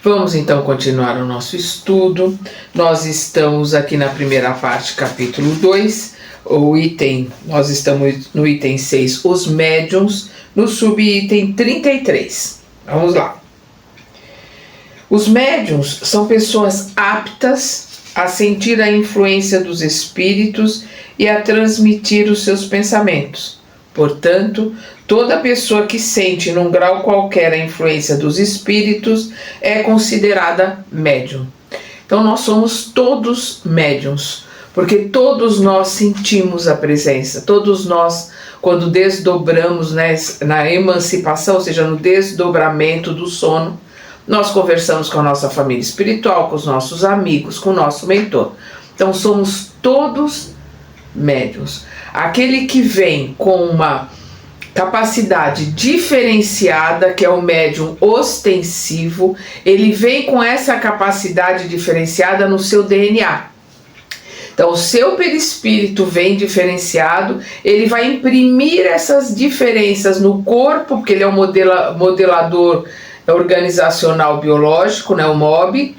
Vamos então continuar o nosso estudo. Nós estamos aqui na primeira parte, capítulo 2, nós estamos no item 6, os médiuns, no subitem 33. Vamos lá. Os médiuns são pessoas aptas a sentir a influência dos espíritos e a transmitir os seus pensamentos. Portanto, toda pessoa que sente num grau qualquer a influência dos espíritos é considerada médium. Então nós somos todos médiuns, porque todos nós sentimos a presença, todos nós, quando desdobramos, na emancipação, ou seja, no desdobramento do sono, nós conversamos com a nossa família espiritual, com os nossos amigos, com o nosso mentor. Então somos todos médiuns. Aquele que vem com uma capacidade diferenciada, que é o médium ostensivo, ele vem com essa capacidade diferenciada no seu DNA. Então, o seu perispírito vem diferenciado, ele vai imprimir essas diferenças no corpo, porque ele é um modelador organizacional biológico, o MOB,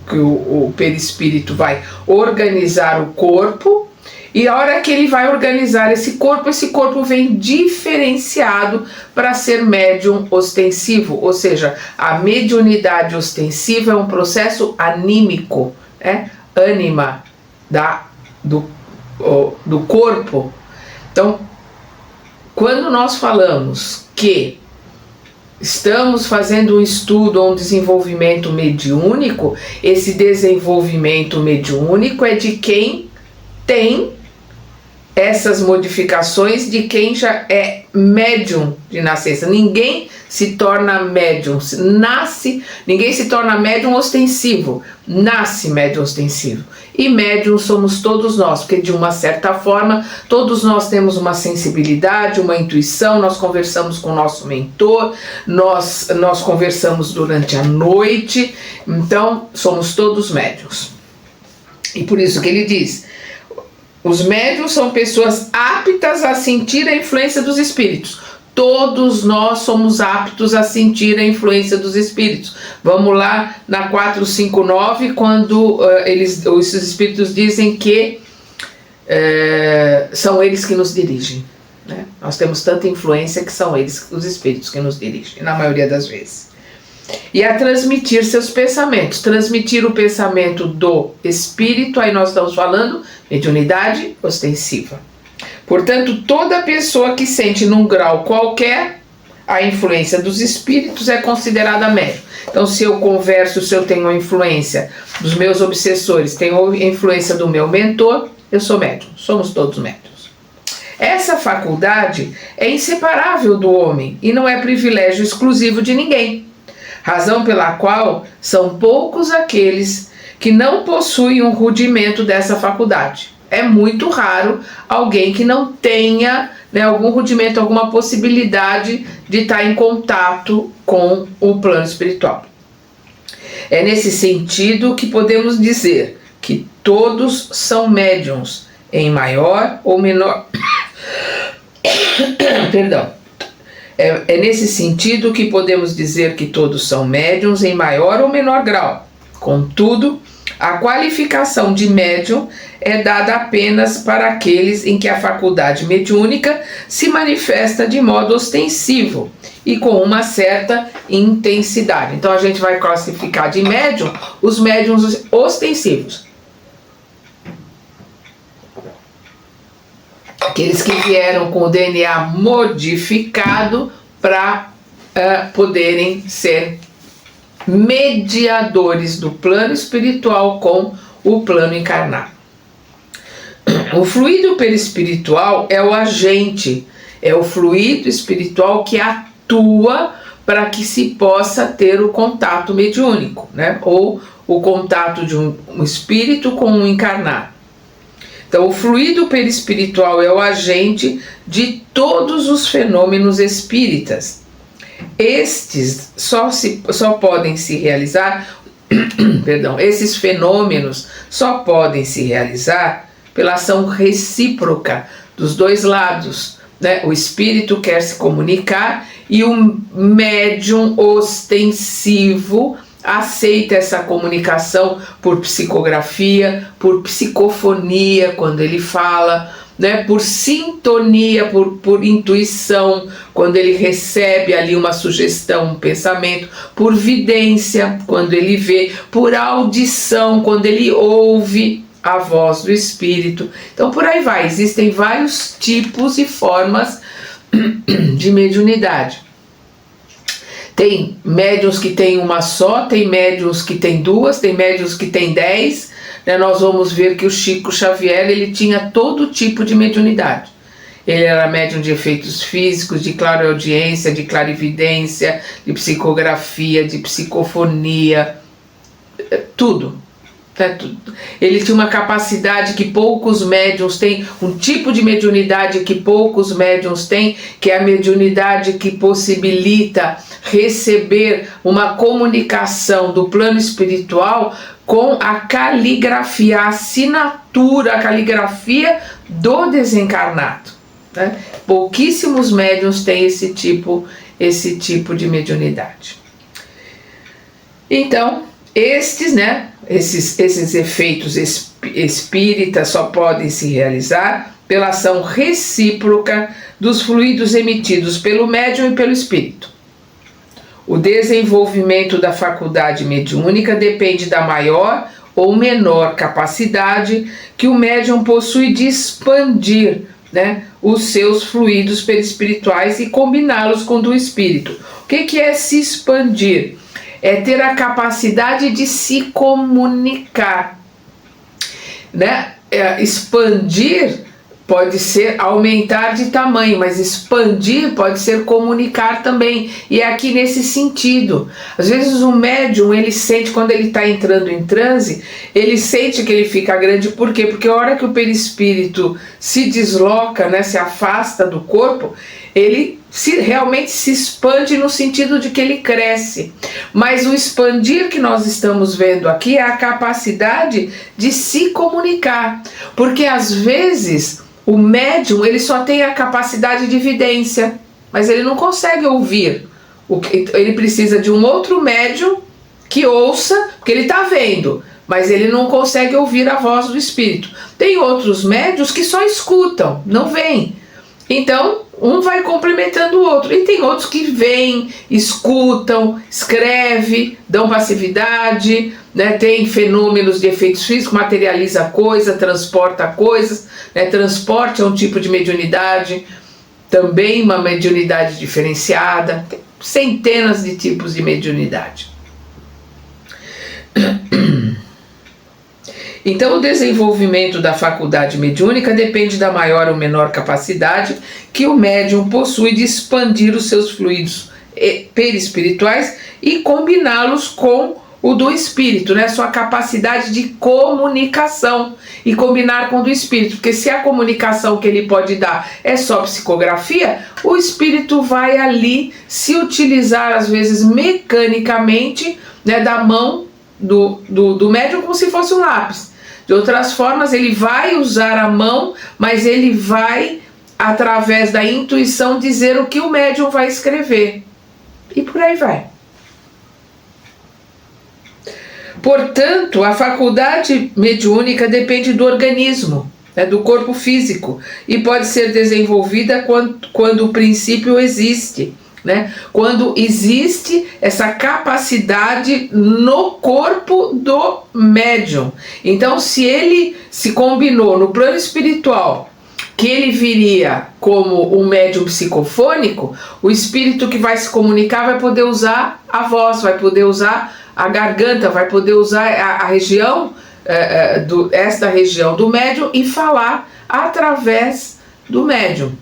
o perispírito vai organizar o corpo. E a hora que ele vai organizar esse corpo vem diferenciado para ser médium ostensivo, ou seja, a mediunidade ostensiva é um processo anímico, ânima do corpo. Então, quando nós falamos que estamos fazendo um estudo ou um desenvolvimento mediúnico, esse desenvolvimento mediúnico é de quem tem essas modificações, de quem já é médium de nascença. Ninguém se torna médium, ninguém se torna médium ostensivo, nasce médium ostensivo. E médium somos todos nós, porque de uma certa forma todos nós temos uma sensibilidade, uma intuição, nós conversamos com o nosso mentor, nós conversamos durante a noite, então somos todos médiums. E por isso que ele diz: os médiuns são pessoas aptas a sentir a influência dos espíritos. Todos nós somos aptos a sentir a influência dos espíritos. Vamos lá na 459, quando os espíritos dizem que são eles que nos dirigem. Nós temos tanta influência que são eles, os espíritos, que nos dirigem, na maioria das vezes. E a transmitir seus pensamentos. Transmitir o pensamento do espírito, aí nós estamos falando mediunidade ostensiva. Portanto, toda pessoa que sente num grau qualquer a influência dos espíritos é considerada médium. Então, se eu converso, se eu tenho a influência dos meus obsessores, tenho a influência do meu mentor, eu sou médium. Somos todos médiuns. Essa faculdade é inseparável do homem e não é privilégio exclusivo de ninguém. Razão pela qual são poucos aqueles que não possuem um rudimento dessa faculdade. É muito raro alguém que não tenha algum rudimento, alguma possibilidade de estar em contato com o plano espiritual. É nesse sentido que podemos dizer que todos são médiuns, em maior ou menor... Perdão. É nesse sentido que podemos dizer que todos são médiuns em maior ou menor grau. Contudo, a qualificação de médium é dada apenas para aqueles em que a faculdade mediúnica se manifesta de modo ostensivo e com uma certa intensidade. Então a gente vai classificar de médium os médiuns ostensivos. Aqueles que vieram com o DNA modificado para poderem ser mediadores do plano espiritual com o plano encarnado. O fluido perispiritual é o agente, é o fluido espiritual que atua para que se possa ter o contato mediúnico, ou o contato de um espírito com um encarnado. Então, o fluido perispiritual é o agente de todos os fenômenos espíritas. Estes só podem se realizar, esses fenômenos só podem se realizar pela ação recíproca dos dois lados. O espírito quer se comunicar e o médium ostensivo aceita essa comunicação por psicografia, por psicofonia, quando ele fala, né, por sintonia, por intuição, quando ele recebe ali uma sugestão, um pensamento, por vidência, quando ele vê, por audição, quando ele ouve a voz do Espírito. Então por aí vai, existem vários tipos e formas de mediunidade. Tem médiuns que tem uma só, tem médiuns que tem duas, tem médiuns que tem 10, né? Nós vamos ver que o Chico Xavier, ele tinha todo tipo de mediunidade. Ele era médium de efeitos físicos, de clareaudiência, de clarividência, de psicografia, de psicofonia, tudo. Ele tinha uma capacidade que poucos médiuns têm, um tipo de mediunidade que poucos médiuns têm, que é a mediunidade que possibilita receber uma comunicação do plano espiritual com a caligrafia, a assinatura, a caligrafia do desencarnado, né? Pouquíssimos médiuns têm esse tipo de mediunidade. Então, esses efeitos espíritas só podem se realizar pela ação recíproca dos fluidos emitidos pelo médium e pelo espírito. O desenvolvimento da faculdade mediúnica depende da maior ou menor capacidade que o médium possui de expandir, né, os seus fluidos perispirituais e combiná-los com o do espírito. O que é se expandir? É ter a capacidade de se comunicar, né? Expandir pode ser aumentar de tamanho, mas expandir pode ser comunicar também, e é aqui nesse sentido. Às vezes o médium, ele sente, quando ele está entrando em transe, ele sente que ele fica grande. Por quê? Porque a hora que o perispírito se desloca, né, se afasta do corpo, ele realmente se expande no sentido de que ele cresce. Mas o expandir que nós estamos vendo aqui é a capacidade de se comunicar, porque às vezes o médium, ele só tem a capacidade de vidência, mas ele não consegue ouvir. Ele precisa de um outro médium que ouça, porque ele está vendo, mas ele não consegue ouvir a voz do espírito. Tem outros médiuns que só escutam, não veem. Então, um vai complementando o outro. E tem outros que veem, escutam, escrevem, dão passividade, né? Tem fenômenos de efeitos físicos, materializa coisa, transporta coisas, né? Transporte é um tipo de mediunidade, também uma mediunidade diferenciada. Tem centenas de tipos de mediunidade. Então, o desenvolvimento da faculdade mediúnica depende da maior ou menor capacidade que o médium possui de expandir os seus fluidos perispirituais e combiná-los com o do espírito, né? Sua capacidade de comunicação e combinar com o do espírito, porque se a comunicação que ele pode dar é só psicografia, o espírito vai ali se utilizar, às vezes mecanicamente, né, da mão do médium, como se fosse um lápis. De outras formas, ele vai usar a mão, mas ele vai, através da intuição, dizer o que o médium vai escrever. E por aí vai. Portanto, a faculdade mediúnica depende do organismo, né, do corpo físico, e pode ser desenvolvida quando o princípio existe, né? Quando existe essa capacidade no corpo do médium. Então, se ele se combinou no plano espiritual que ele viria como um médium psicofônico, o espírito que vai se comunicar vai poder usar a voz, vai poder usar a garganta, vai poder usar a região, esta região do médium, e falar através do médium.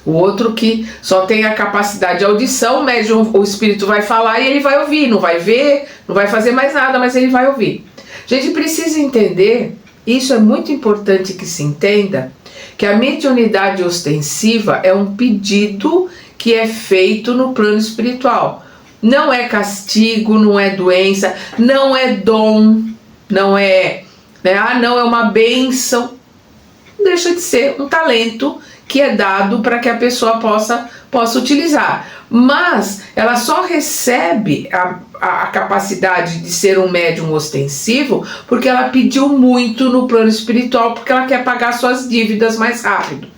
O outro que só tem a capacidade de audição, o espírito vai falar e ele vai ouvir, não vai ver, não vai fazer mais nada, mas ele vai ouvir. A gente precisa entender, isso é muito importante que se entenda, que a mediunidade ostensiva é um pedido que é feito no plano espiritual. Não é castigo, não é doença, não é dom, não é, né, não é uma bênção. Deixa de ser um talento que é dado para que a pessoa possa utilizar. Mas ela só recebe a capacidade de ser um médium ostensivo porque ela pediu muito no plano espiritual, porque ela quer pagar suas dívidas mais rápido.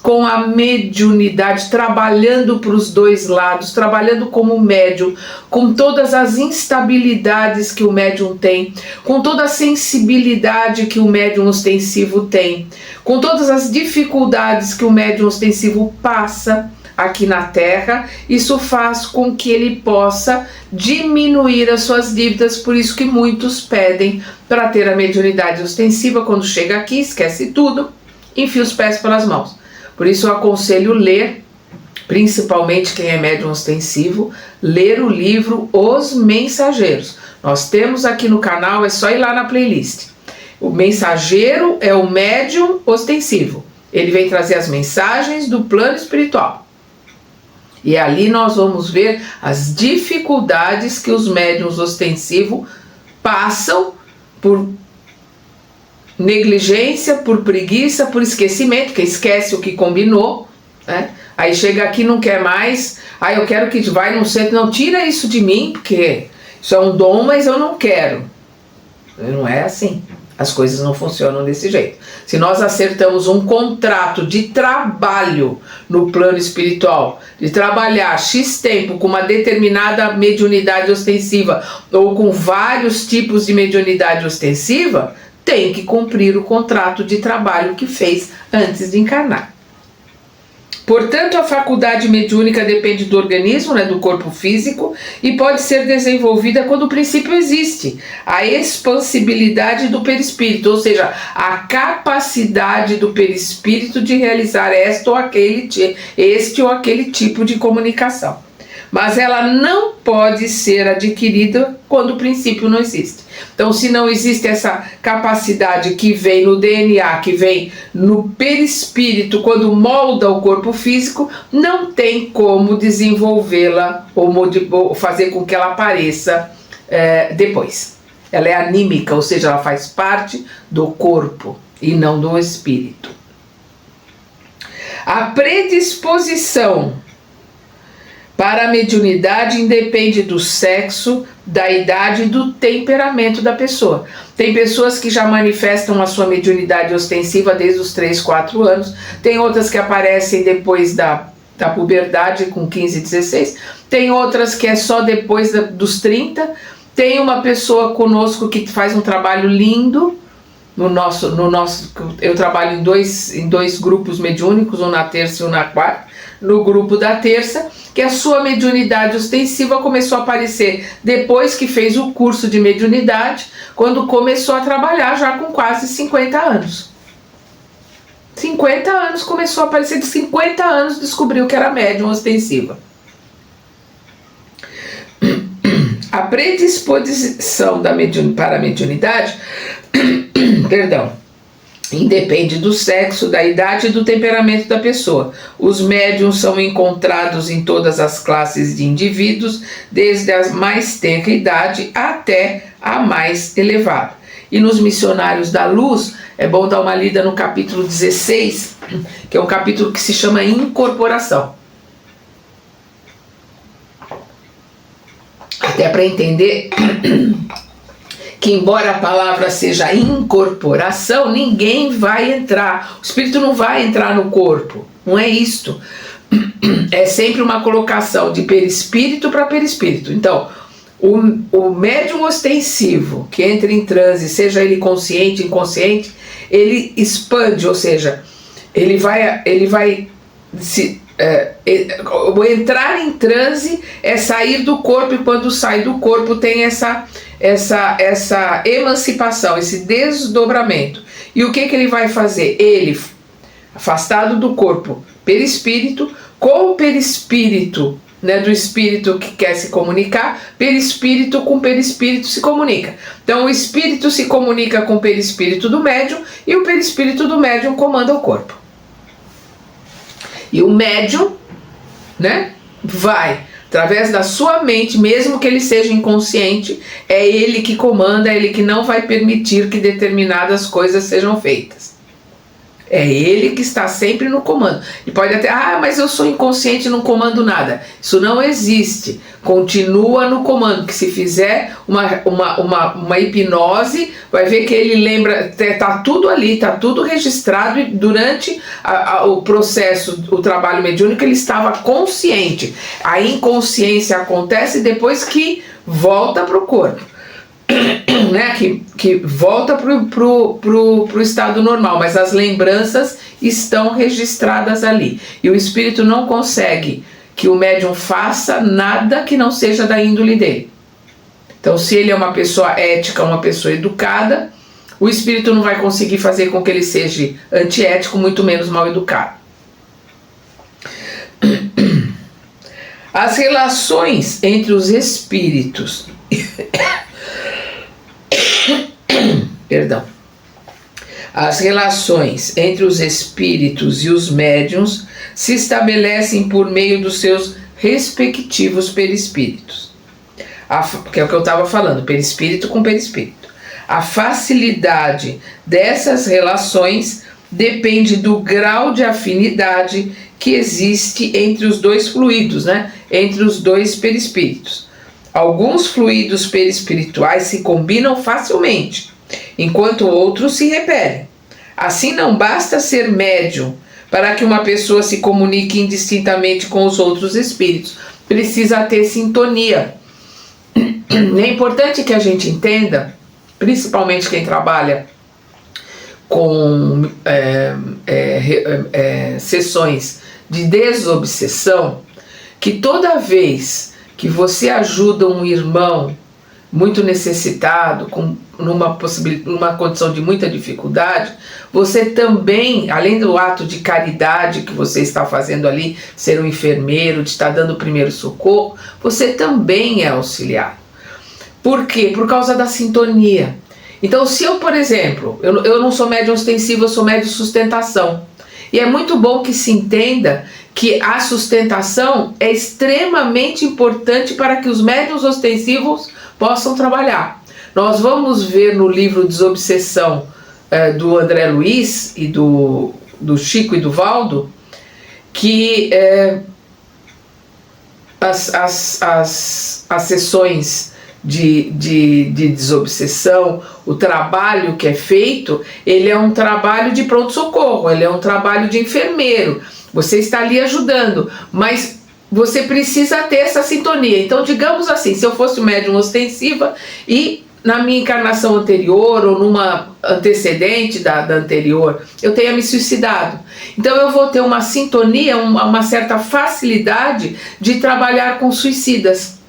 Com a mediunidade, trabalhando para os dois lados, trabalhando como médium, com todas as instabilidades que o médium tem, com toda a sensibilidade que o médium ostensivo tem, com todas as dificuldades que o médium ostensivo passa aqui na Terra, isso faz com que ele possa diminuir as suas dívidas. Por isso que muitos pedem para ter a mediunidade ostensiva. Quando chega aqui, esquece tudo, enfia os pés pelas mãos. Por isso eu aconselho ler, principalmente quem é médium ostensivo, ler o livro Os Mensageiros. Nós temos aqui no canal, é só ir lá na playlist. O mensageiro é o médium ostensivo. Ele vem trazer as mensagens do plano espiritual. E ali nós vamos ver as dificuldades que os médiuns ostensivos passam por negligência, por preguiça, por esquecimento, que esquece o que combinou, né? Aí chega aqui, não quer mais, aí eu quero que vai no centro, não, tira isso de mim, porque isso é um dom, mas eu não quero. Não é assim, as coisas não funcionam desse jeito. Se nós acertamos um contrato de trabalho no plano espiritual, de trabalhar X tempo com uma determinada mediunidade ostensiva, ou com vários tipos de mediunidade ostensiva, tem que cumprir o contrato de trabalho que fez antes de encarnar. Portanto, a faculdade mediúnica depende do organismo, né, do corpo físico, e pode ser desenvolvida quando o princípio existe, a expansibilidade do perispírito, ou seja, a capacidade do perispírito de realizar este ou aquele tipo de comunicação. Mas ela não pode ser adquirida quando o princípio não existe. Então, se não existe essa capacidade que vem no DNA, que vem no perispírito, quando molda o corpo físico, não tem como desenvolvê-la ou fazer com que ela apareça depois. Ela é anímica, ou seja, ela faz parte do corpo e não do espírito. A predisposição para a mediunidade independe do sexo, da idade e do temperamento da pessoa. Tem pessoas que já manifestam a sua mediunidade ostensiva desde os 3, 4 anos, tem outras que aparecem depois da puberdade, com 15, 16, tem outras que é só depois dos 30, tem uma pessoa conosco que faz um trabalho lindo, eu trabalho em dois grupos mediúnicos, um na terça e um na quarta. No grupo da terça, que a sua mediunidade ostensiva começou a aparecer depois que fez o curso de mediunidade, quando começou a trabalhar já com quase 50 anos. 50 anos começou a aparecer, de 50 anos descobriu que era médium ostensiva. A predisposição para a mediunidade independe do sexo, da idade e do temperamento da pessoa. Os médiuns são encontrados em todas as classes de indivíduos, desde a mais tenra idade até a mais elevada. E nos Missionários da Luz, é bom dar uma lida no capítulo 16, que é um capítulo que se chama Incorporação. Até para entender que, embora a palavra seja incorporação, ninguém vai entrar, o espírito não vai entrar no corpo, não é isto. É sempre uma colocação de perispírito para perispírito. Então, o médium ostensivo que entra em transe, seja ele consciente, inconsciente, ele expande, ou seja, ele vai o entrar em transe é sair do corpo, e quando sai do corpo tem essa emancipação, esse desdobramento. E o que ele vai fazer? Ele, afastado do corpo, perispírito, com o perispírito, né, do espírito que quer se comunicar, perispírito com perispírito se comunica. Então o espírito se comunica com o perispírito do médium, e o perispírito do médium comanda o corpo. E o médium, né, vai, através da sua mente, mesmo que ele seja inconsciente, é ele que comanda, é ele que não vai permitir que determinadas coisas sejam feitas. É ele que está sempre no comando. E pode até, mas eu sou inconsciente e não comando nada. Isso não existe. Continua no comando, que se fizer uma hipnose, vai ver que ele lembra, está tudo ali, está tudo registrado, e durante o processo, o trabalho mediúnico, ele estava consciente. A inconsciência acontece depois que volta para o corpo. Né, que volta pro estado normal, mas as lembranças estão registradas ali. E o espírito não consegue que o médium faça nada que não seja da índole dele. Então, se ele é uma pessoa ética, uma pessoa educada, o espírito não vai conseguir fazer com que ele seja antiético, muito menos mal educado. As relações entre os espíritos Perdão. As relações entre os espíritos e os médiuns se estabelecem por meio dos seus respectivos perispíritos. Que é o que eu estava falando, perispírito com perispírito. A facilidade dessas relações depende do grau de afinidade que existe entre os dois fluidos, né? Entre os dois perispíritos. Alguns fluidos perispirituais se combinam facilmente, enquanto outros se repelem. Assim, não basta ser médium para que uma pessoa se comunique indistintamente com os outros espíritos. Precisa ter sintonia. É importante que a gente entenda, principalmente quem trabalha com sessões de desobsessão, que toda vez que você ajuda um irmão muito necessitado, numa condição de muita dificuldade, você também, além do ato de caridade que você está fazendo ali, ser um enfermeiro, de estar dando o primeiro socorro, você também é auxiliado. Por quê? Por causa da sintonia. Então, se eu, por exemplo, eu não sou médium ostensivo, eu sou médium de sustentação. E é muito bom que se entenda que a sustentação é extremamente importante para que os médiuns ostensivos possam trabalhar. Nós vamos ver no livro Desobsessão do André Luiz e do Chico e do Valdo que as sessões de desobsessão, o trabalho que é feito, ele é um trabalho de pronto-socorro, ele é um trabalho de enfermeiro. Você está ali ajudando, mas você precisa ter essa sintonia. Então, digamos assim, se eu fosse médium ostensiva e na minha encarnação anterior ou numa antecedente da anterior, eu tenha me suicidado. Então eu vou ter uma sintonia, uma certa facilidade de trabalhar com suicidas.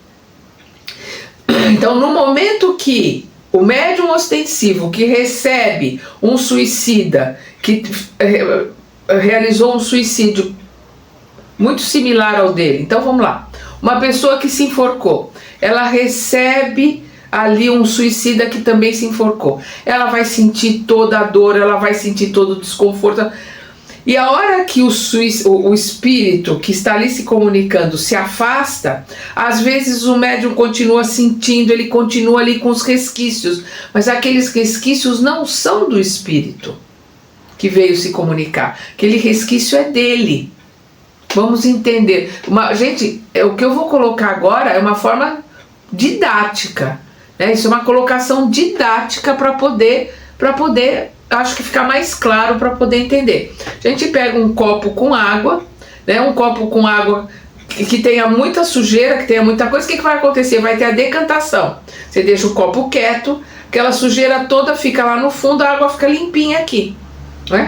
Então, no momento que o médium ostensivo que recebe um suicida, que realizou um suicídio muito similar ao dele, então vamos lá, uma pessoa que se enforcou, ela recebe ali um suicida que também se enforcou, ela vai sentir toda a dor, ela vai sentir todo o desconforto. E a hora que o espírito que está ali se comunicando se afasta, às vezes o médium continua sentindo, ele continua ali com os resquícios, mas aqueles resquícios não são do espírito que veio se comunicar, aquele resquício é dele. Vamos entender. Gente, o que eu vou colocar agora é uma forma didática, né? Isso é uma colocação didática para poder, acho que ficar mais claro para poder entender. A gente pega um copo com água, né? Um copo com água que tenha muita sujeira, que tenha muita coisa, o que vai acontecer? Vai ter a decantação. Você deixa o copo quieto, aquela sujeira toda fica lá no fundo, a água fica limpinha aqui.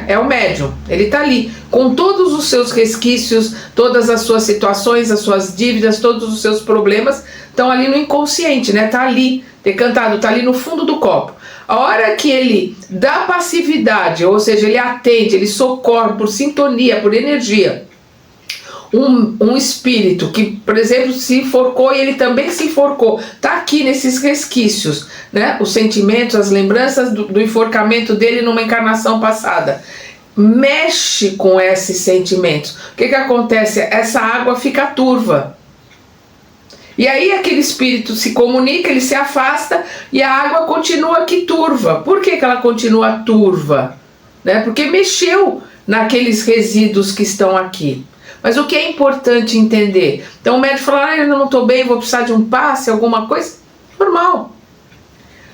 É o médium, ele está ali com todos os seus resquícios, todas as suas situações, as suas dívidas, todos os seus problemas estão ali no inconsciente, né? Está ali decantado, está ali no fundo do copo. A hora que ele dá passividade, ou seja, ele atende, ele socorre por sintonia, por energia, um espírito que, por exemplo, se enforcou e ele também se enforcou, está aqui nesses resquícios, né? Os sentimentos, as lembranças do enforcamento dele numa encarnação passada, mexe com esses sentimentos. O que acontece? Essa água fica turva. E aí aquele espírito se comunica, ele se afasta e a água continua aqui turva. Por que ela continua turva? Né? Porque mexeu naqueles resíduos que estão aqui. Mas o que é importante entender? Então o médico fala, eu não estou bem, vou precisar de um passe, alguma coisa. Normal.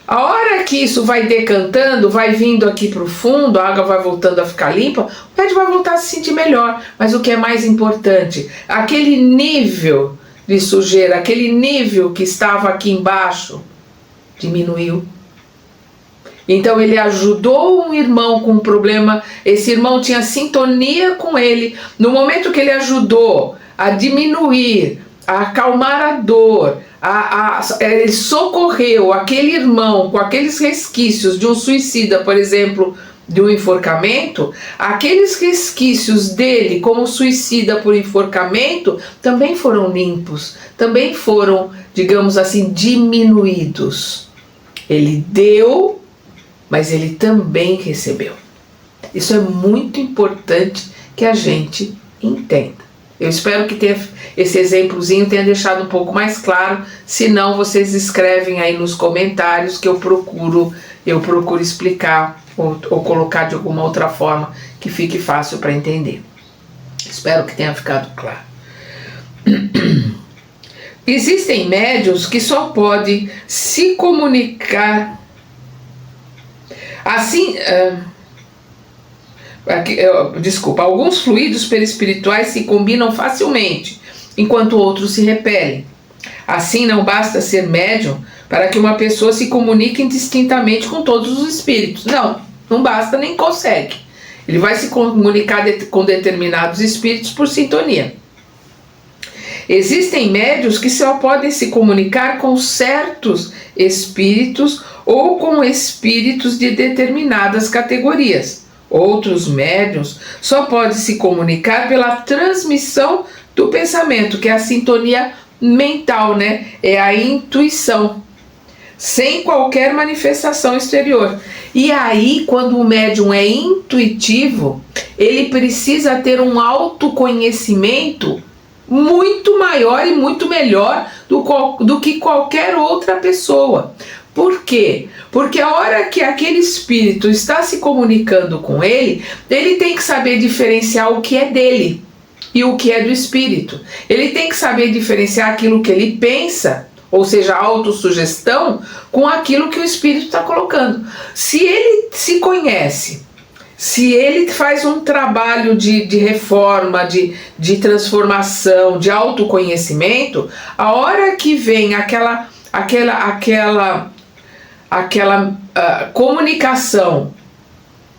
A hora que isso vai decantando, vai vindo aqui para o fundo, a água vai voltando a ficar limpa, o médico vai voltar a se sentir melhor. Mas o que é mais importante, aquele nível de sujeira, aquele nível que estava aqui embaixo, diminuiu. Então ele ajudou um irmão com um problema, esse irmão tinha sintonia com ele. No momento que ele ajudou a diminuir, a acalmar a dor, ele socorreu aquele irmão com aqueles resquícios de um suicida, por exemplo, de um enforcamento, aqueles resquícios dele como suicida por enforcamento também foram limpos, também foram, digamos assim, diminuídos. Ele deu, mas ele também recebeu. Isso é muito importante que a gente entenda. Eu espero que esse exemplozinho tenha deixado um pouco mais claro. Se não, vocês escrevem aí nos comentários que eu procuro explicar ou colocar de alguma outra forma que fique fácil para entender. Espero que tenha ficado claro. Existem médiuns que só podem se comunicar assim. Alguns fluidos perispirituais se combinam facilmente, enquanto outros se repelem. Assim, não basta ser médium para que uma pessoa se comunique indistintamente com todos os espíritos. Não basta, nem consegue. Ele vai se comunicar com determinados espíritos por sintonia. Existem médiuns que só podem se comunicar com certos espíritos ou com espíritos de determinadas categorias. Outros médiuns só podem se comunicar pela transmissão do pensamento, que é a sintonia mental, né? É a intuição, sem qualquer manifestação exterior. E aí, quando o médium é intuitivo, ele precisa ter um autoconhecimento muito maior e muito melhor do que qualquer outra pessoa. Por quê? Porque a hora que aquele espírito está se comunicando com ele, ele tem que saber diferenciar o que é dele e o que é do espírito. Ele tem que saber diferenciar aquilo que ele pensa, ou seja, a autossugestão, com aquilo que o espírito está colocando. Se ele se conhece, se ele faz um trabalho de reforma, de transformação, de autoconhecimento, a hora que vem aquela comunicação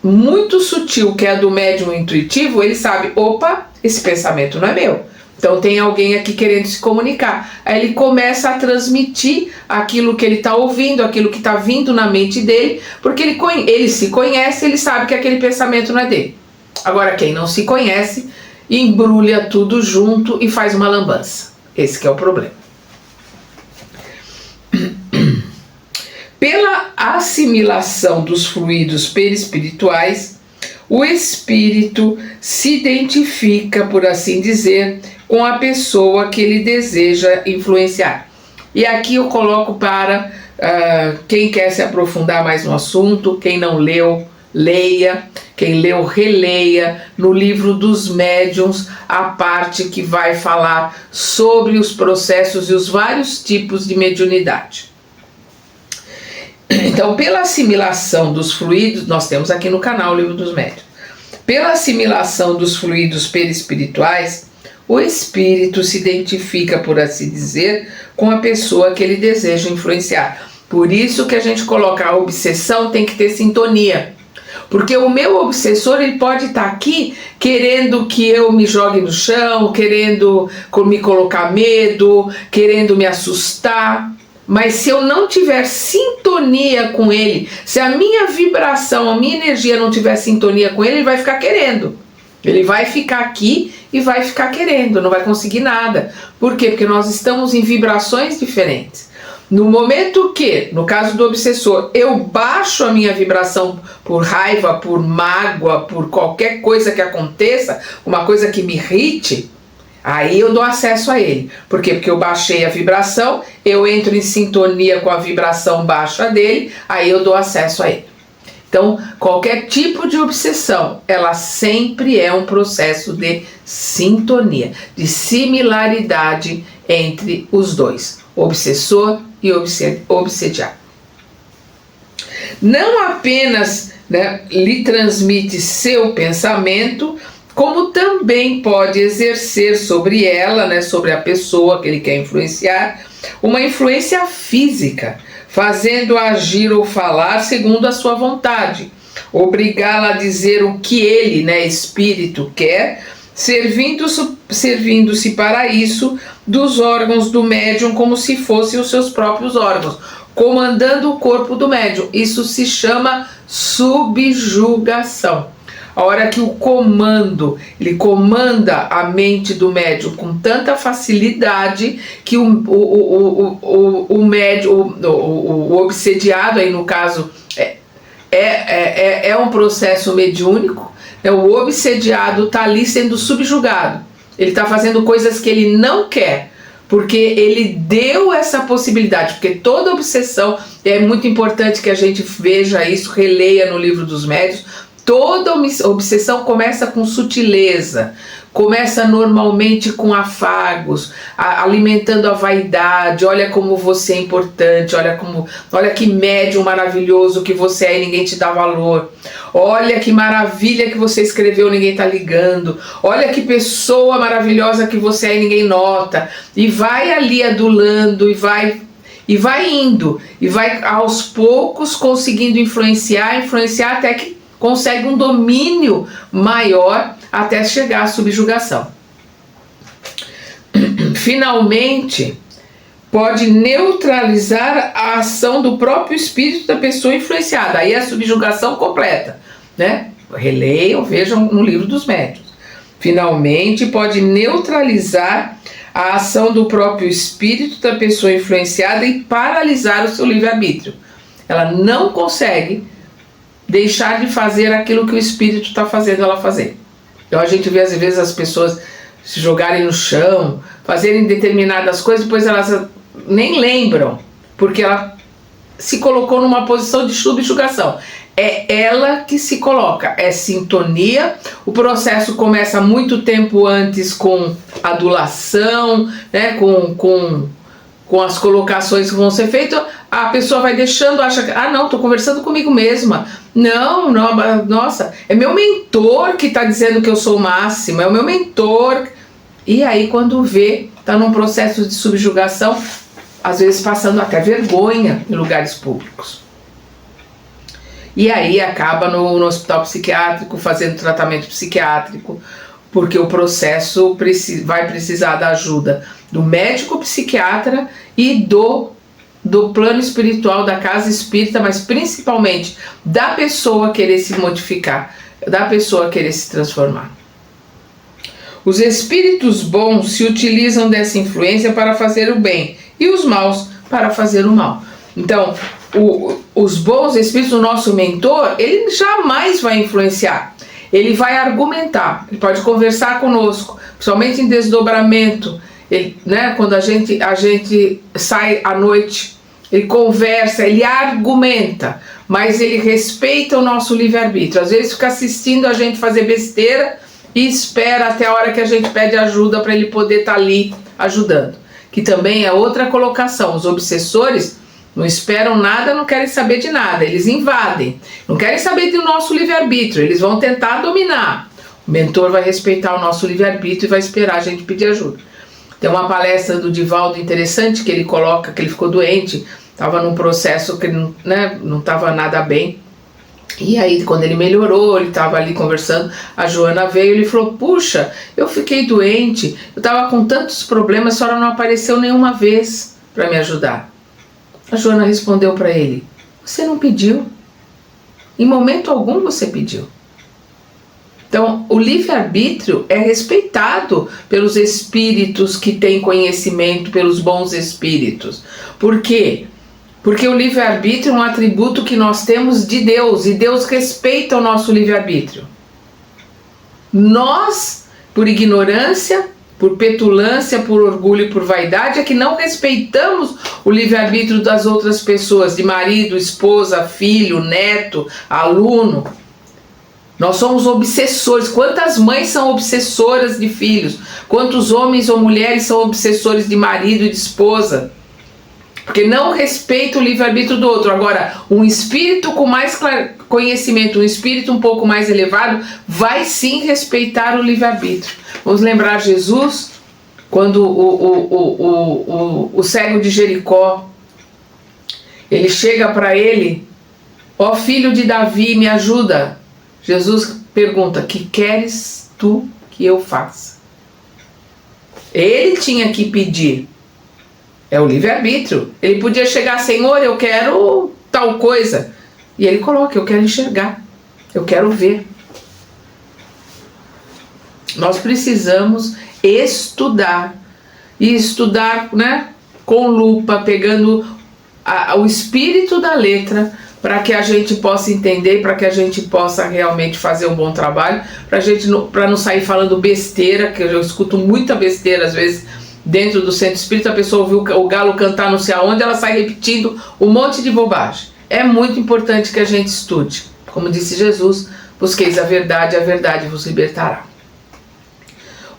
muito sutil, que é do médium intuitivo, ele sabe, opa, esse pensamento não é meu. Então tem alguém aqui querendo se comunicar. Aí ele começa a transmitir aquilo que ele está ouvindo, aquilo que está vindo na mente dele, porque ele se conhece, ele sabe que aquele pensamento não é dele. Agora quem não se conhece, embrulha tudo junto e faz uma lambança. Esse que é o problema. Pela assimilação dos fluidos perispirituais, o espírito se identifica, por assim dizer, com a pessoa que ele deseja influenciar. E aqui eu coloco para quem quer se aprofundar mais no assunto, quem não leu, leia, quem leu, releia no livro dos médiuns, a parte que vai falar sobre os processos e os vários tipos de mediunidade. Então, pela assimilação dos fluidos, nós temos aqui no canal o Livro dos Médiuns, pela assimilação dos fluidos perispirituais, o espírito se identifica, por assim dizer, com a pessoa que ele deseja influenciar. Por isso que a gente coloca a obsessão, tem que ter sintonia. Porque o meu obsessor, ele pode estar aqui querendo que eu me jogue no chão, querendo me colocar medo, querendo me assustar. Mas se eu não tiver sintonia com ele, se a minha vibração, a minha energia não tiver sintonia com ele, ele vai ficar querendo. Ele vai ficar aqui e vai ficar querendo, não vai conseguir nada. Por quê? Porque nós estamos em vibrações diferentes. No momento que, no caso do obsessor, eu baixo a minha vibração por raiva, por mágoa, por qualquer coisa que aconteça, uma coisa que me irrite, aí eu dou acesso a ele. Por quê? Porque eu baixei a vibração, eu entro em sintonia com a vibração baixa dele, aí eu dou acesso a ele. Então, qualquer tipo de obsessão, ela sempre é um processo de sintonia, de similaridade entre os dois, obsessor e obsediado. Não apenas, né, lhe transmite seu pensamento, como também pode exercer sobre ela, né, sobre a pessoa que ele quer influenciar, uma influência física, fazendo-a agir ou falar segundo a sua vontade, obrigá-la a dizer o que ele, né, espírito, quer, servindo-se para isso dos órgãos do médium como se fossem os seus próprios órgãos, comandando o corpo do médium. Isso se chama subjugação. A hora que o comando, ele comanda a mente do médium com tanta facilidade que o médium, o obsediado, aí no caso, é um processo mediúnico, né? O obsediado está ali sendo subjugado. Ele está fazendo coisas que ele não quer, porque ele deu essa possibilidade, porque toda obsessão, é muito importante que a gente veja isso, releia no livro dos médiuns. Toda obsessão começa com sutileza, começa normalmente com afagos, alimentando a vaidade. Olha como você é importante, olha que médium maravilhoso que você é e ninguém te dá valor. Olha que maravilha que você escreveu, ninguém está ligando. Olha que pessoa maravilhosa que você é e ninguém nota. E vai ali adulando e vai indo, e vai aos poucos conseguindo influenciar até que consegue um domínio maior até chegar à subjugação. Finalmente, pode neutralizar a ação do próprio espírito da pessoa influenciada. Aí é a subjugação completa, né? Releiam, vejam no livro dos médiuns. Finalmente, pode neutralizar a ação do próprio espírito da pessoa influenciada e paralisar o seu livre-arbítrio. Ela não consegue deixar de fazer aquilo que o espírito está fazendo ela fazer. Então a gente vê às vezes as pessoas se jogarem no chão, fazerem determinadas coisas, depois elas nem lembram, porque ela se colocou numa posição de subjugação. É ela que se coloca, é sintonia. O processo começa muito tempo antes com adulação, né, com as colocações que vão ser feitas. A pessoa vai deixando, acha que, não, estou conversando comigo mesma. Não, nossa, é meu mentor que está dizendo que eu sou o máximo, é o meu mentor. E aí quando vê, está num processo de subjugação, às vezes passando até vergonha em lugares públicos. E aí acaba no hospital psiquiátrico, fazendo tratamento psiquiátrico, porque o processo vai precisar da ajuda do médico psiquiatra e do plano espiritual, da casa espírita, mas principalmente da pessoa querer se modificar, da pessoa querer se transformar. Os espíritos bons se utilizam dessa influência para fazer o bem e os maus para fazer o mal. Então, os bons espíritos, o nosso mentor, ele jamais vai influenciar. Ele vai argumentar, ele pode conversar conosco, principalmente em desdobramento. Ele, né, quando a gente sai à noite, ele conversa, ele argumenta, mas ele respeita o nosso livre-arbítrio. Às vezes fica assistindo a gente fazer besteira e espera até a hora que a gente pede ajuda para ele poder estar ali ajudando. Que também é outra colocação. Os obsessores não esperam nada, não querem saber de nada, eles invadem, não querem saber do nosso livre-arbítrio, eles vão tentar dominar. O mentor vai respeitar o nosso livre-arbítrio e vai esperar a gente pedir ajuda. Tem uma palestra do Divaldo interessante que ele coloca que ele ficou doente, estava num processo que não estava nada bem. E aí, quando ele melhorou, ele estava ali conversando, a Joana veio e ele falou: puxa, eu fiquei doente, eu estava com tantos problemas, a senhora não apareceu nenhuma vez para me ajudar. A Joana respondeu para ele: você não pediu, em momento algum você pediu. Então, o livre-arbítrio é respeitado pelos espíritos que têm conhecimento, pelos bons espíritos. Por quê? Porque o livre-arbítrio é um atributo que nós temos de Deus, e Deus respeita o nosso livre-arbítrio. Nós, por ignorância, por petulância, por orgulho e por vaidade, é que não respeitamos o livre-arbítrio das outras pessoas, de marido, esposa, filho, neto, aluno. Nós somos obsessores. Quantas mães são obsessoras de filhos? Quantos homens ou mulheres são obsessores de marido e de esposa? Porque não respeita o livre-arbítrio do outro. Agora, um espírito com mais conhecimento, um espírito um pouco mais elevado, vai sim respeitar o livre-arbítrio. Vamos lembrar Jesus, quando o cego de Jericó, ele chega para ele: ó filho de Davi, me ajuda. Jesus pergunta: que queres tu que eu faça? Ele tinha que pedir. É o livre-arbítrio. Ele podia chegar: Senhor, eu quero tal coisa. E ele coloca: eu quero enxergar, eu quero ver. Nós precisamos estudar. E estudar, né, com lupa, pegando o espírito da letra, para que a gente possa entender, para que a gente possa realmente fazer um bom trabalho, para não sair falando besteira, que eu escuto muita besteira às vezes. Dentro do centro espírita, a pessoa ouviu o galo cantar não sei aonde, ela sai repetindo um monte de bobagem. É muito importante que a gente estude. Como disse Jesus: busqueis a verdade vos libertará.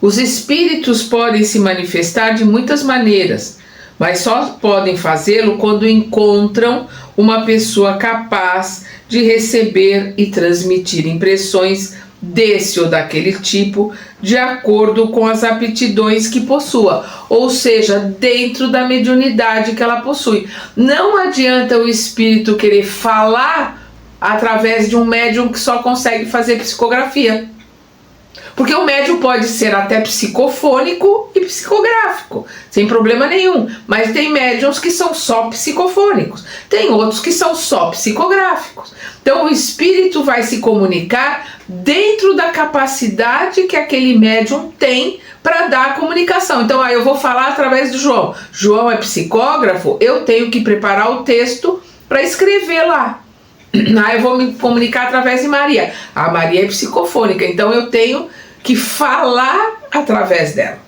Os espíritos podem se manifestar de muitas maneiras, mas só podem fazê-lo quando encontram uma pessoa capaz de receber e transmitir impressões desse ou daquele tipo, de acordo com as aptidões que possua, ou seja, dentro da mediunidade que ela possui. Não adianta o espírito querer falar através de um médium que só consegue fazer psicografia. Porque o médium pode ser até psicofônico e psicográfico, sem problema nenhum. Mas tem médiums que são só psicofônicos, tem outros que são só psicográficos. Então o espírito vai se comunicar dentro da capacidade que aquele médium tem para dar a comunicação. Então, eu vou falar através do João. João é psicógrafo, eu tenho que preparar o texto para escrever lá. Eu vou me comunicar através de Maria. A Maria é psicofônica, então eu tenho que falar através dela.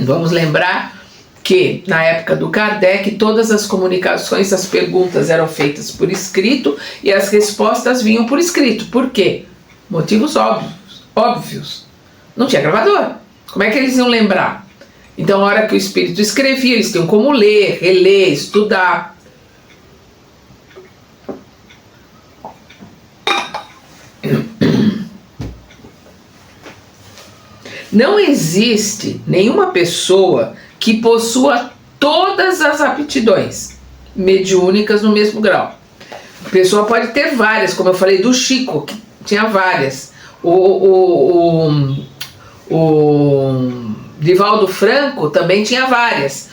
Vamos lembrar que na época do Kardec todas as comunicações, as perguntas eram feitas por escrito e as respostas vinham por escrito. Por quê? Motivos óbvios. Não tinha gravador. Como é que eles iam lembrar? Então, na hora que o espírito escrevia, eles tinham como ler, reler, estudar. Não existe nenhuma pessoa que possua todas as aptidões mediúnicas no mesmo grau. A pessoa pode ter várias, como eu falei do Chico, que tinha várias. O Divaldo Franco também tinha várias.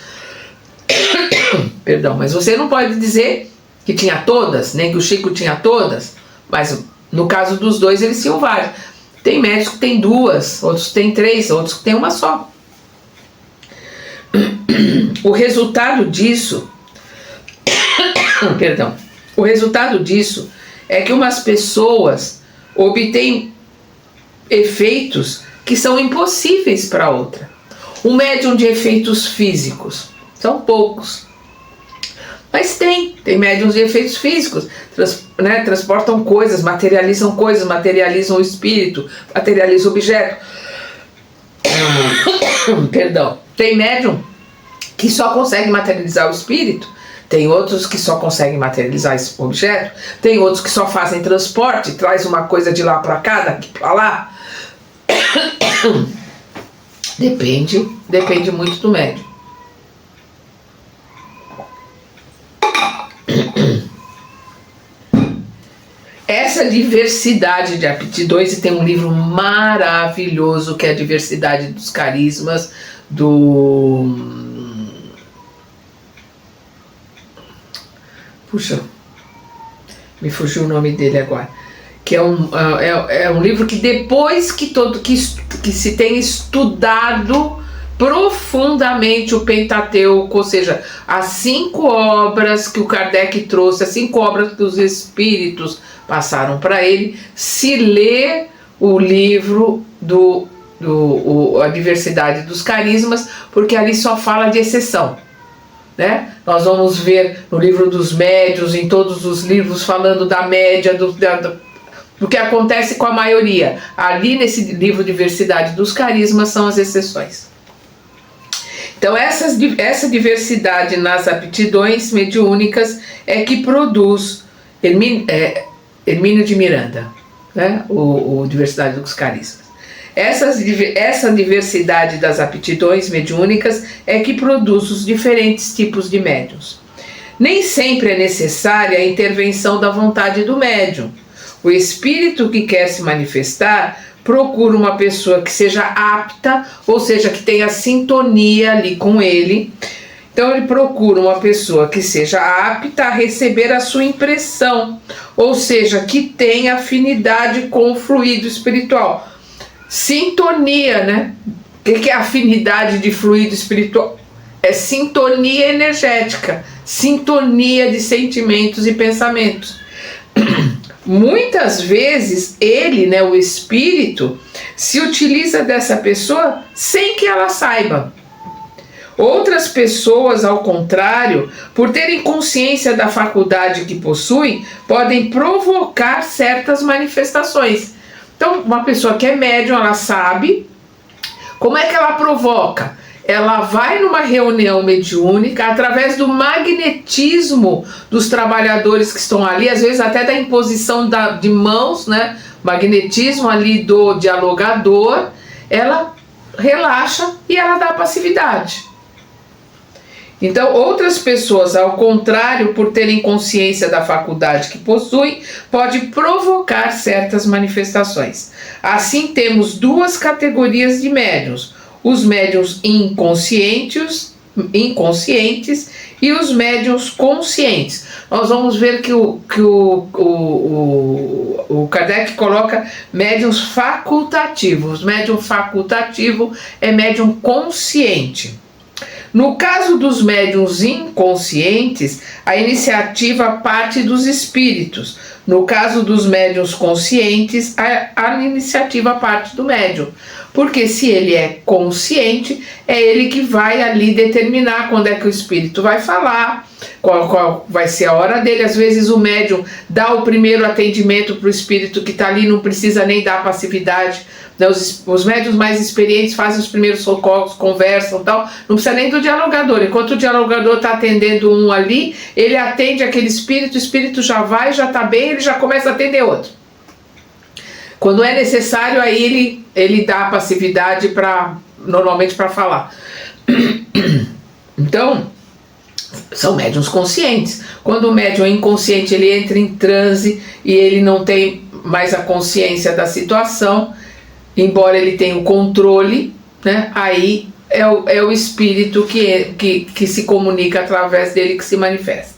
Perdão, mas você não pode dizer que tinha todas, nem que o Chico tinha todas, mas no caso dos dois eles tinham várias. Tem médicos que tem duas, outros que tem três, outros que tem uma só. O resultado disso, o resultado disso é que umas pessoas obtêm efeitos que são impossíveis para outra. Um médium de efeitos físicos, são poucos. Mas tem médiums de efeitos físicos, transportam coisas, materializam o espírito, materializam o objeto. Perdão. Tem médium que só consegue materializar o espírito, tem outros que só conseguem materializar esse objeto, tem outros que só fazem transporte, traz uma coisa de lá para cá, daqui para lá. Depende muito do médium. Essa diversidade de aptidões, e tem um livro maravilhoso que é a Diversidade dos Carismas, Puxa, me fugiu o nome dele agora. Que é um livro que depois que se tem estudado profundamente o Pentateuco, ou seja, as 5 obras que o Kardec trouxe, as 5 obras que os espíritos passaram para ele, se lê o livro do a diversidade dos carismas, porque ali só fala de exceção, né? Nós vamos ver no livro dos médiuns, em todos os livros falando da média, do que acontece com a maioria. Ali nesse livro Diversidade dos Carismas são as exceções. Então essa diversidade nas aptidões mediúnicas é que produz Hermínio de Miranda, né? o Diversidade dos Carismas. Essa diversidade das aptidões mediúnicas é que produz os diferentes tipos de médiuns. Nem sempre é necessária a intervenção da vontade do médium. O espírito que quer se manifestar procura uma pessoa que seja apta, ou seja, que tenha sintonia ali com ele. Então ele procura uma pessoa que seja apta a receber a sua impressão, ou seja, que tenha afinidade com o fluido espiritual. Sintonia, né? O que é afinidade de fluido espiritual? É sintonia energética, sintonia de sentimentos e pensamentos. Muitas vezes ele, né, o espírito, se utiliza dessa pessoa sem que ela saiba. Outras pessoas, ao contrário, por terem consciência da faculdade que possuem, podem provocar certas manifestações. Então, uma pessoa que é médium, ela sabe. Como é que ela provoca? Ela vai numa reunião mediúnica, através do magnetismo dos trabalhadores que estão ali, às vezes até da imposição de mãos, né? Magnetismo ali do dialogador, ela relaxa e ela dá passividade. Então, outras pessoas, ao contrário, por terem consciência da faculdade que possuem, pode provocar certas manifestações. Assim, temos duas categorias de médiuns: os médiuns inconscientes e os médiuns conscientes. Nós vamos ver que o Kardec coloca médiuns facultativos. Médium facultativo é médium consciente. No caso dos médiuns inconscientes, a iniciativa parte dos espíritos. No caso dos médiuns conscientes, a iniciativa parte do médium. Porque se ele é consciente, é ele que vai ali determinar quando é que o espírito vai falar, qual vai ser a hora dele. Às vezes o médium dá o primeiro atendimento para o espírito que está ali, não precisa nem dar passividade. Os médiuns mais experientes fazem os primeiros socorros, conversam e tal, não precisa nem do dialogador. Enquanto o dialogador está atendendo um ali, ele atende aquele espírito, o espírito já vai, já está bem, ele já começa a atender outro. Quando é necessário, aí ele dá a passividade normalmente para falar. Então, são médiuns conscientes. Quando o médium é inconsciente, ele entra em transe e ele não tem mais a consciência da situação, embora ele tenha o controle, né? Aí é o espírito que se comunica através dele, que se manifesta.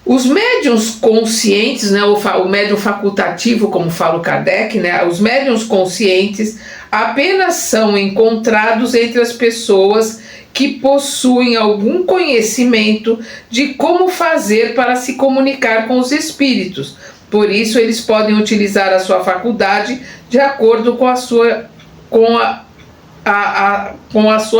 Os médiuns conscientes, né, o médium facultativo, como fala o Kardec, né, os médiuns conscientes apenas são encontrados entre as pessoas que possuem algum conhecimento de como fazer para se comunicar com os espíritos. Por isso, eles podem utilizar a sua faculdade de acordo com a sua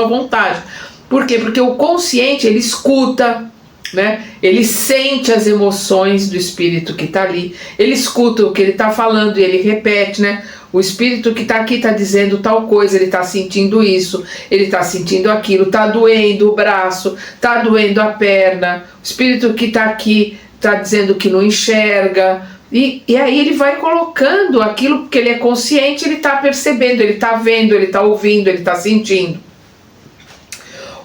vontade. Por quê? Porque o consciente, ele escuta, né? Ele sente as emoções do espírito que está ali, ele escuta o que ele está falando e ele repete, né? O espírito que está aqui está dizendo tal coisa, ele está sentindo isso, ele está sentindo aquilo, está doendo o braço, está doendo a perna. O espírito que está aqui está dizendo que não enxerga. E aí ele vai colocando aquilo que ele é consciente, ele está percebendo, ele está vendo, ele está ouvindo, ele está sentindo.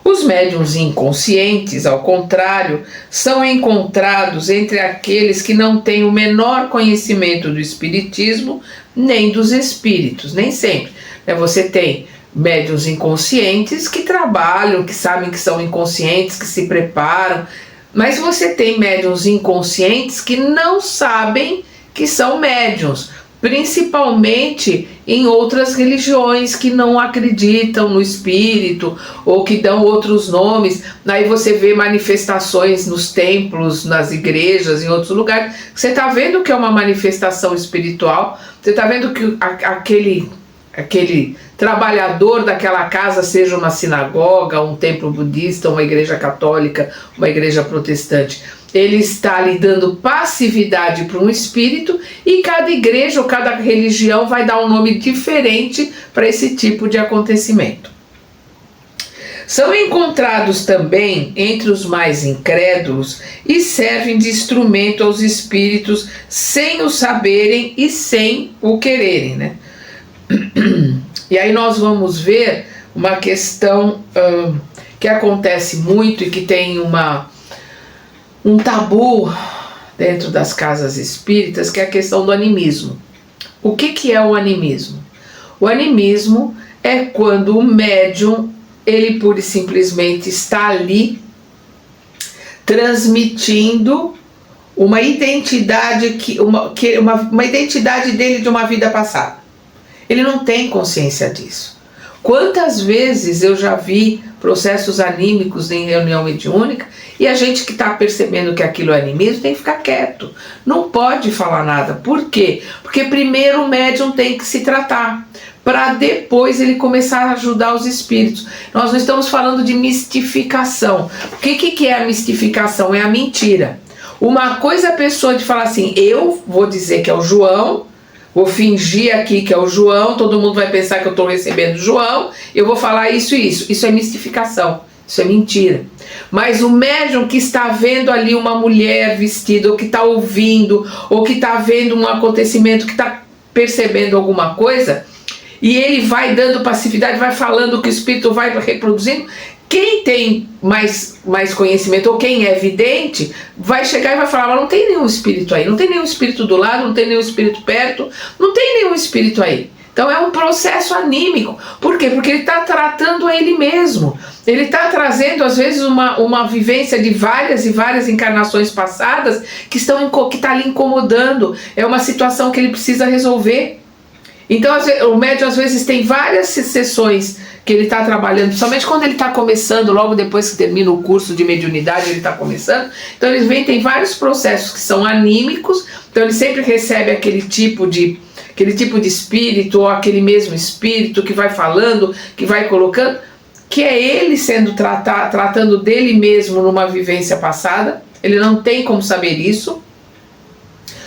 Os médiuns inconscientes, ao contrário, são encontrados entre aqueles que não têm o menor conhecimento do espiritismo nem dos espíritos, nem sempre. Você tem médiuns inconscientes que trabalham, que sabem que são inconscientes, que se preparam, mas você tem médiuns inconscientes que não sabem que são médiuns, principalmente em outras religiões que não acreditam no espírito ou que dão outros nomes. Aí você vê manifestações nos templos, nas igrejas, em outros lugares. Você está vendo que é uma manifestação espiritual, você está vendo que aquele trabalhador daquela casa seja uma sinagoga, um templo budista, uma igreja católica, uma igreja protestante. Ele está lhe dando passividade para um espírito, e cada igreja ou cada religião vai dar um nome diferente para esse tipo de acontecimento. São encontrados também entre os mais incrédulos e servem de instrumento aos espíritos sem o saberem e sem o quererem, né? E aí nós vamos ver uma questão que acontece muito e que tem um tabu dentro das casas espíritas, que é a questão do animismo. O que é o animismo? O animismo é quando o médium, ele pura e simplesmente está ali transmitindo uma identidade, uma identidade dele de uma vida passada. Ele não tem consciência disso. Quantas vezes eu já vi processos anímicos em reunião mediúnica e a gente que está percebendo que aquilo é animismo tem que ficar quieto, não pode falar nada. Por quê? Porque primeiro o médium tem que se tratar, para depois ele começar a ajudar os espíritos. Nós não estamos falando de mistificação. O que é a mistificação? É a mentira. Uma coisa é a pessoa de falar assim, eu vou dizer que é o João, vou fingir aqui que é o João, todo mundo vai pensar que eu estou recebendo o João, eu vou falar isso e isso. Isso é mistificação, isso é mentira. Mas o médium que está vendo ali uma mulher vestida, ou que está ouvindo, ou que está vendo um acontecimento, que está percebendo alguma coisa, e ele vai dando passividade, vai falando que o espírito vai reproduzindo, quem tem mais conhecimento, ou quem é vidente, vai chegar e vai falar, mas não tem nenhum espírito aí, não tem nenhum espírito do lado, não tem nenhum espírito perto, não tem nenhum espírito aí. Então é um processo anímico. Por quê? Porque ele está tratando a ele mesmo. Ele está trazendo, às vezes, uma vivência de várias e várias encarnações passadas que está ali incomodando. É uma situação que ele precisa resolver. Então o médium às vezes tem várias sessões que ele está trabalhando, principalmente quando ele está começando, logo depois que termina o curso de mediunidade, ele está começando. Então ele tem vários processos que são anímicos, então ele sempre recebe aquele tipo de espírito, ou aquele mesmo espírito que vai falando, que vai colocando, que é ele sendo tratando dele mesmo numa vivência passada. Ele não tem como saber isso.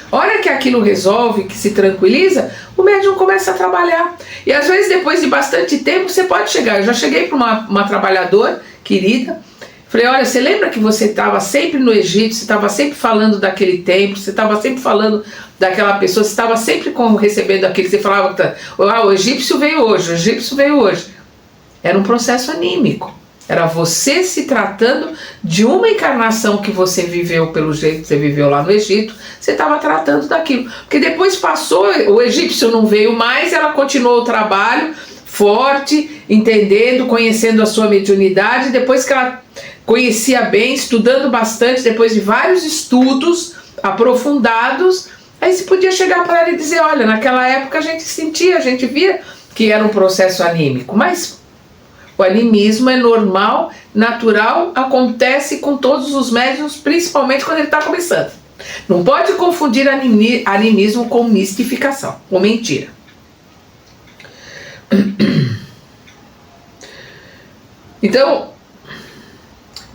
A hora que aquilo resolve, que se tranquiliza, o médium começa a trabalhar. E às vezes depois de bastante tempo você pode chegar. Eu já cheguei para uma trabalhadora querida, falei, olha, você lembra que você estava sempre no Egito, você estava sempre falando daquele templo, você estava sempre falando daquela pessoa, você estava sempre recebendo aquilo, você falava, o egípcio veio hoje, o egípcio veio hoje. Era um processo anímico. Era você se tratando de uma encarnação que você viveu pelo jeito que você viveu lá no Egito, você estava tratando daquilo. Porque depois passou, o egípcio não veio mais, ela continuou o trabalho forte, entendendo, conhecendo a sua mediunidade. Depois que ela conhecia bem, estudando bastante, depois de vários estudos aprofundados, aí se podia chegar para ela e dizer, olha, naquela época a gente sentia, a gente via que era um processo anímico, mas o animismo é normal, natural, acontece com todos os médiuns, principalmente quando ele está começando. Não pode confundir animismo com mistificação, com mentira. Então,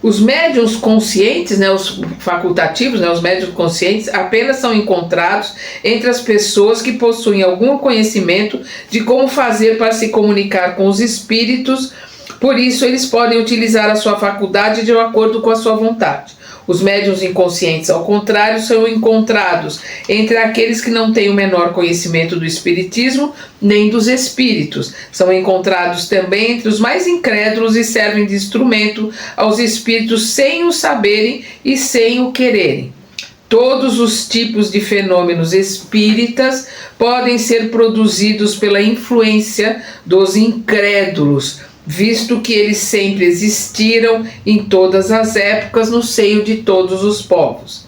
os médiuns conscientes, né, os facultativos, né, os médiuns conscientes, apenas são encontrados entre as pessoas que possuem algum conhecimento de como fazer para se comunicar com os espíritos. Por isso, eles podem utilizar a sua faculdade de acordo com a sua vontade. Os médiuns inconscientes, ao contrário, são encontrados entre aqueles que não têm o menor conhecimento do espiritismo nem dos espíritos. São encontrados também entre os mais incrédulos e servem de instrumento aos espíritos sem o saberem e sem o quererem. Todos os tipos de fenômenos espíritas podem ser produzidos pela influência dos incrédulos, visto que eles sempre existiram em todas as épocas no seio de todos os povos.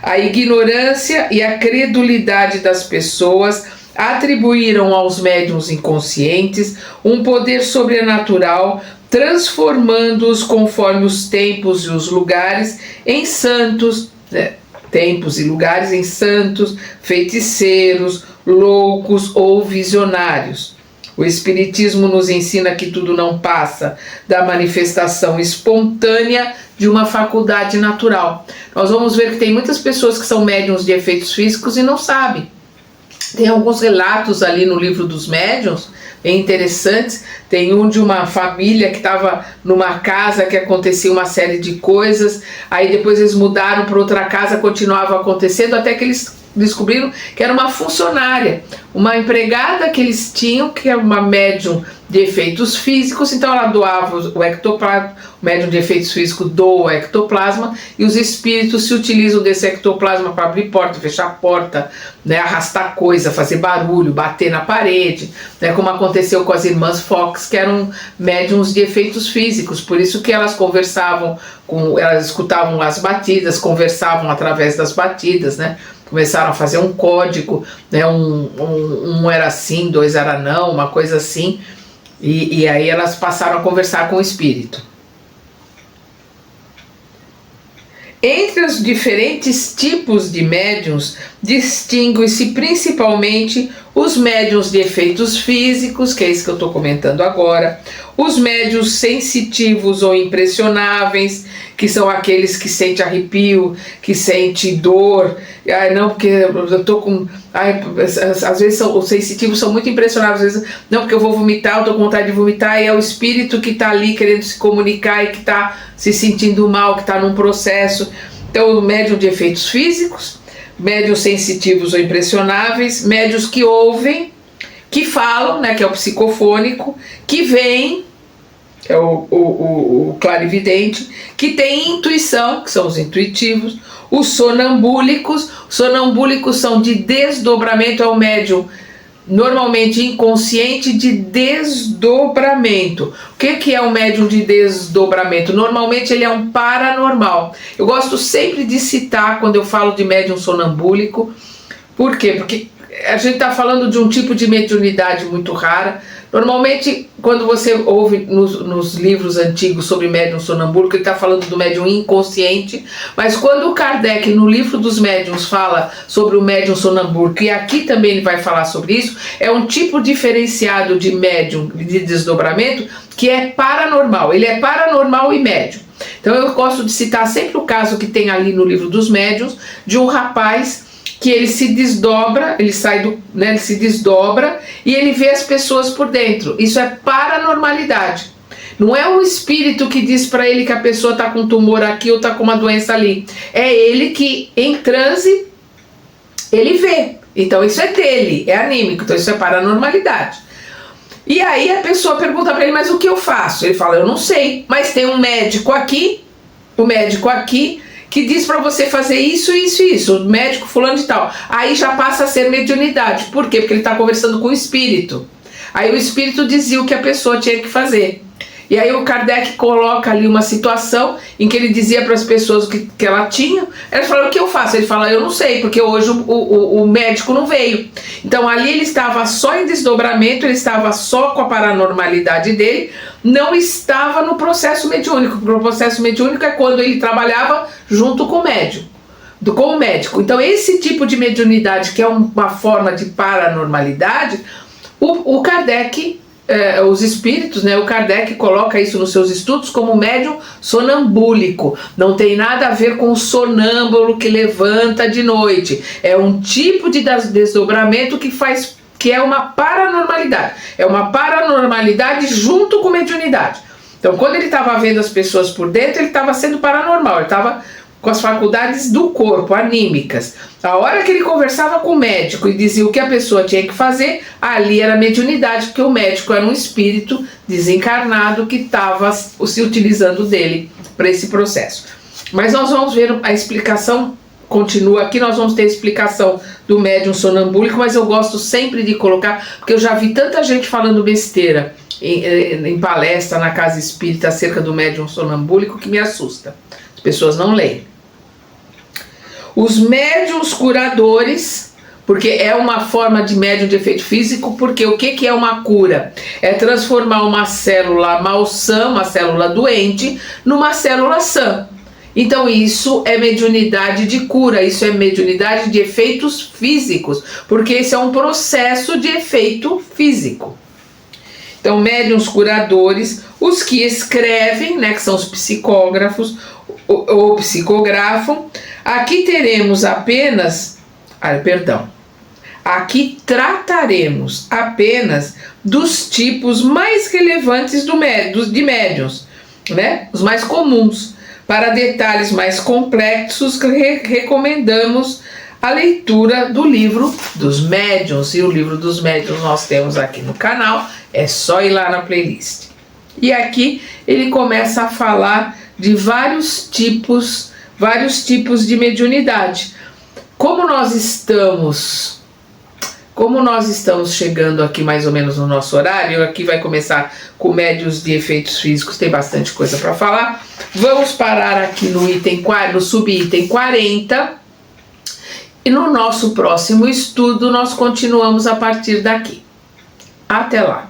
A ignorância e a credulidade das pessoas atribuíram aos médiuns inconscientes um poder sobrenatural, transformando-os conforme os tempos e os lugares em santos, tempos e lugares em santos, feiticeiros, loucos ou visionários. O Espiritismo nos ensina que tudo não passa da manifestação espontânea de uma faculdade natural. Nós vamos ver que tem muitas pessoas que são médiums de efeitos físicos e não sabem. Tem alguns relatos ali no livro dos médiuns, bem interessantes. Tem um de uma família que estava numa casa que acontecia uma série de coisas, aí depois eles mudaram para outra casa, continuava acontecendo, até que eles descobriram que era uma funcionária, uma empregada que eles tinham, que era uma médium de efeitos físicos. Então ela doava o ectoplasma, o médium de efeitos físicos doa o ectoplasma, e os espíritos se utilizam desse ectoplasma para abrir porta, fechar porta, né, arrastar coisa, fazer barulho, bater na parede, né, como aconteceu com as irmãs Fox, que eram médiums de efeitos físicos. Por isso que elas conversavam, elas escutavam as batidas, conversavam através das batidas, né? Começaram a fazer um código, né? Um era sim, dois era não, uma coisa assim, e aí elas passaram a conversar com o espírito. Entre os diferentes tipos de médiuns, distingue-se principalmente os médiuns de efeitos físicos, que é isso que eu estou comentando agora, os médiuns sensitivos ou impressionáveis, que são aqueles que sentem arrepio, que sentem dor. Ai, não, porque eu tô com... Ai, às vezes os sensitivos são muito impressionáveis, às vezes, não, porque eu vou vomitar, eu tô com vontade de vomitar, e é o espírito que está ali querendo se comunicar e que está se sentindo mal, que está num processo. Então, o médium de efeitos físicos, médiuns sensitivos ou impressionáveis, médiuns que ouvem, que falam, né, que é o psicofônico, que veem, que é o clarividente, que tem intuição, que são os intuitivos, os sonambúlicos. Sonambúlicos são de desdobramento, é o médium normalmente inconsciente de desdobramento. O que é um médium de desdobramento? Normalmente ele é um paranormal. Eu gosto sempre de citar quando eu falo de médium sonambúlico. Por quê? Porque a gente está falando de um tipo de mediunidade muito rara. Normalmente, quando você ouve nos livros antigos sobre médium sonambúlico, ele está falando do médium inconsciente, mas quando o Kardec, no livro dos médiuns, fala sobre o médium sonambúlico, e aqui também ele vai falar sobre isso, é um tipo diferenciado de médium de desdobramento que é paranormal. Ele é paranormal e médium. Então eu gosto de citar sempre o caso que tem ali no livro dos médiuns, de um rapaz que ele se desdobra, ele sai do, né, ele se desdobra e ele vê as pessoas por dentro. Isso é paranormalidade. Não é o espírito que diz para ele que a pessoa está com um tumor aqui ou está com uma doença ali. É ele que, em transe, ele vê. Então isso é dele, é anímico, então isso é paranormalidade. E aí a pessoa pergunta para ele, mas o que eu faço? Ele fala, eu não sei, mas tem um médico aqui, que diz para você fazer isso, isso e isso, o médico fulano de tal. Aí já passa a ser mediunidade. Por quê? Porque ele está conversando com o espírito. Aí o espírito dizia o que a pessoa tinha que fazer. E aí o Kardec coloca ali uma situação em que ele dizia para as pessoas o que ela tinha. Ela falou, o que eu faço? Ele fala, eu não sei, porque hoje o médico não veio. Então ali ele estava só em desdobramento, ele estava só com a paranormalidade dele, não estava no processo mediúnico. O processo mediúnico é quando ele trabalhava junto com o médium, com o médico. Então esse tipo de mediunidade, que é uma forma de paranormalidade, o Kardec... os espíritos, né, o Kardec coloca isso nos seus estudos como médium sonambúlico. Não tem nada a ver com o sonâmbulo que levanta de noite. É um tipo de desdobramento que é uma paranormalidade. É uma paranormalidade junto com mediunidade. Então, quando ele estava vendo as pessoas por dentro, ele estava sendo paranormal. Ele estava com as faculdades do corpo, anímicas. A hora que ele conversava com o médico e dizia o que a pessoa tinha que fazer, ali era mediunidade, porque o médico era um espírito desencarnado que estava se utilizando dele para esse processo. Mas nós vamos ver a explicação, continua aqui, nós vamos ter a explicação do médium sonambúlico, mas eu gosto sempre de colocar, porque eu já vi tanta gente falando besteira em palestra na casa espírita acerca do médium sonambúlico que me assusta. As pessoas não leem. Os médiuns curadores, porque é uma forma de médium de efeito físico, porque o que é uma cura? É transformar uma célula malsã, uma célula doente, numa célula sã. Então isso é mediunidade de cura, isso é mediunidade de efeitos físicos, porque esse é um processo de efeito físico. Então, médiuns curadores, os que escrevem, né, que são os psicógrafos ou psicografam. Aqui teremos apenas, aqui trataremos apenas dos tipos mais relevantes de médiuns, né, os mais comuns. Para detalhes mais complexos, recomendamos a leitura do livro dos médiuns. E o livro dos médiuns nós temos aqui no canal, é só ir lá na playlist. E aqui ele começa a falar de vários tipos de mediunidade. Como nós estamos chegando aqui mais ou menos no nosso horário, aqui vai começar com médiuns de efeitos físicos, tem bastante coisa para falar. Vamos parar aqui no subitem 40, e no nosso próximo estudo nós continuamos a partir daqui. Até lá!